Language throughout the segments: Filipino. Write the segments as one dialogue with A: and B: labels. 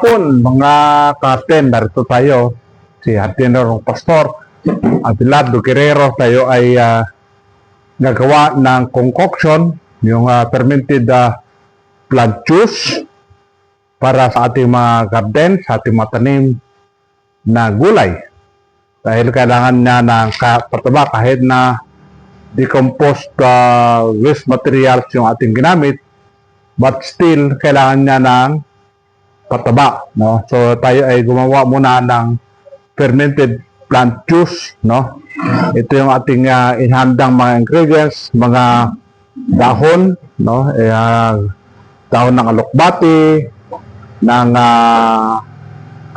A: hapon, mga ka-attend, narito tayo. Si Hardinero Pastor, Abelardo Guerrero, tayo ay gagawa ng concoction, yung fermented plant juice para sa ating mga garden, sa ating mga tanim na gulay. Dahil kailangan niya ng pataba kahit na decomposed waste materials yung ating ginamit, but still kailangan niya ng pataba, no? So tayo ay gumawa muna ng fermented plant juice, no? Ito yung ating inhandang mga ingredients, mga dahon, no? Dahon ng alokbati, ng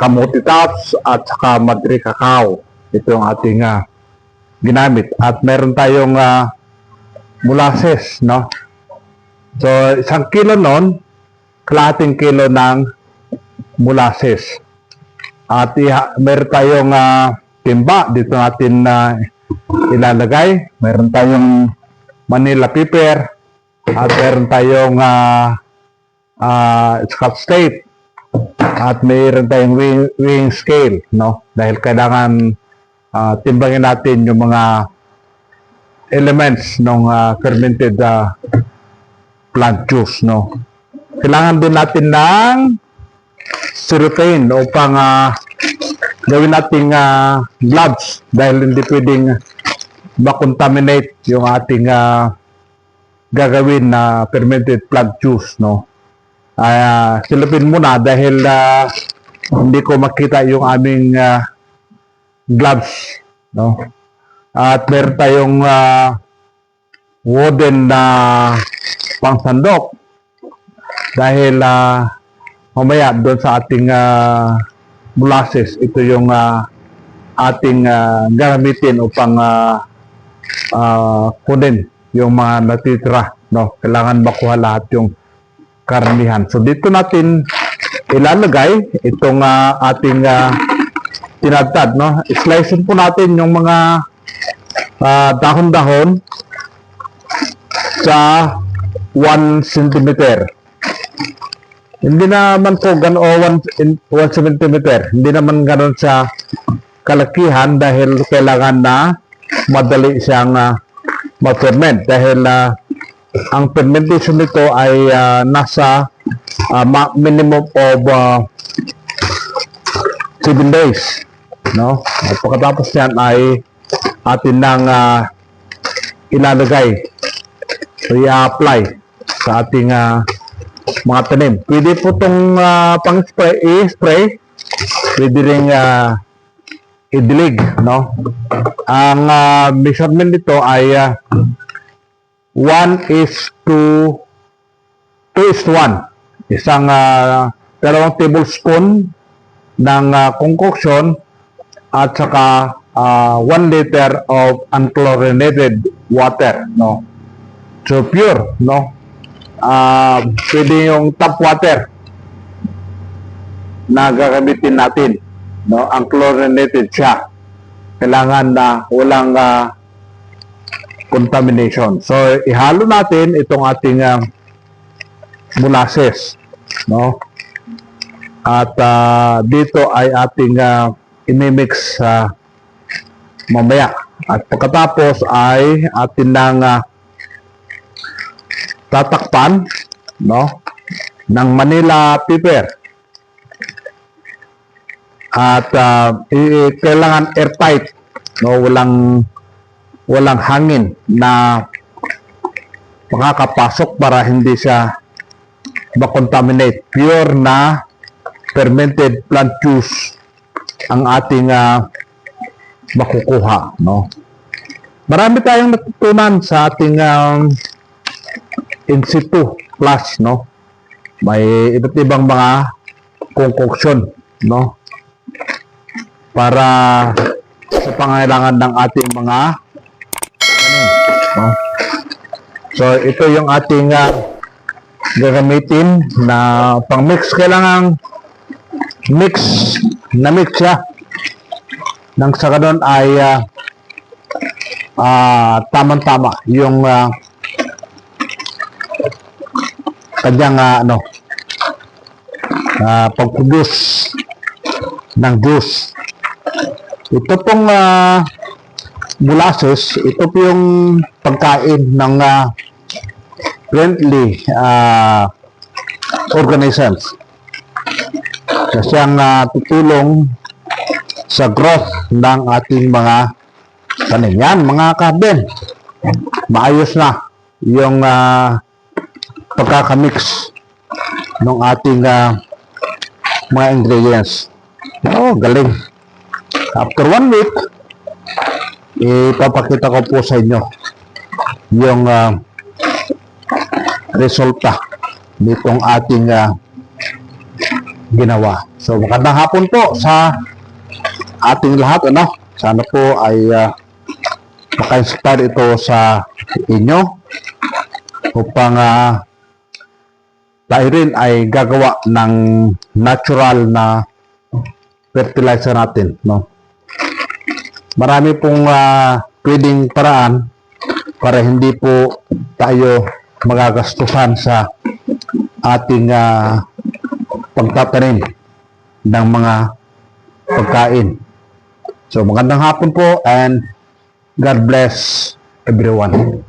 A: kamuti tops at saka madre cacao. Ito yung ating ginamit. At meron tayong molasses, no? So 1 kilo nun, kalahating kilo ng molasses. At meron tayong timba dito natin ilalagay. Meron tayong Manila pepper at meron tayong Scotch tape at meron tayong weighing scale, no? Dahil kailangan timbangin natin yung mga elements ng fermented plant juice, no? Kailangan din natin ng certain upang gawin nating gloves dahil hindi pwedeng makontaminate yung ating gagawin na fermented plant juice, no? Silipin muna dahil hindi ko makita yung aming gloves, no? At meron tayong wooden na pangsandok dahil mamaya doon sa ating molasses, ito yung ating gagamitin upang kunin yung mga natitira, no? Kailangan makuha lahat yung karamihan. So dito natin ilalagay itong ating tinadtad, no? Slicein po natin yung mga dahon-dahon sa 1 cm. Hindi naman po gano'n 1 cm. Hindi naman gano'n sa kalakihan dahil kailangan na madali siyang ma-ferment. Dahil ang fermentation nito ay nasa minimum of 7 days. No? At pagkatapos yan ay atin nang ilalagay o i-apply sa ating mga tanim. Pwede po itong pang-spray, pwede rin idilig, no? Ang measurement nito ay 1:2:1. Isang 2 tablespoon ng concoction at saka 1 liter of unchlorinated water, no? So pure, no? Pwede yung tap water na gagamitin natin, no? Ang chlorinated siya. Kailangan na walang contamination. So ihalo natin itong ating molasses, no? At dito ay ating inimix mamaya. At pagkatapos ay atin nang tatakpan, no, ng Manila pepper. At kailangan airtight, no, walang hangin na makakapasok para hindi siya ma-contaminate. Pure na fermented plant juice ang ating makukuha, no. Marami tayong natutunan sa ating in situ class, no. May iba't ibang mga concoction, no, para sa pangailangan ng ating mga no? So ito yung ating gagamitin na pang mix. Kailangan mix siya nang sa ganun ay tamang-tama yung kanyang pag-produce ng juice. Ito pong molasses, ito po yung pagkain ng friendly organisms. Kasi ang tutulong sa growth ng ating mga tanim. Yan, mga kabin. Maayos na yung pagkakamix ng ating mga ingredients. Oh, galing. After 1 week, ipapakita ko po sa inyo yung resulta nitong ating ginawa. So, magandang hapon po sa ating lahat. Sana po ay maka-inspire ito sa inyo upang tayo rin ay gagawa ng natural na fertilizer natin. Marami pong pwedeng paraan para hindi po tayo magagastusan sa ating pagtatanim ng mga pagkain. So, magandang hapon po and God bless everyone.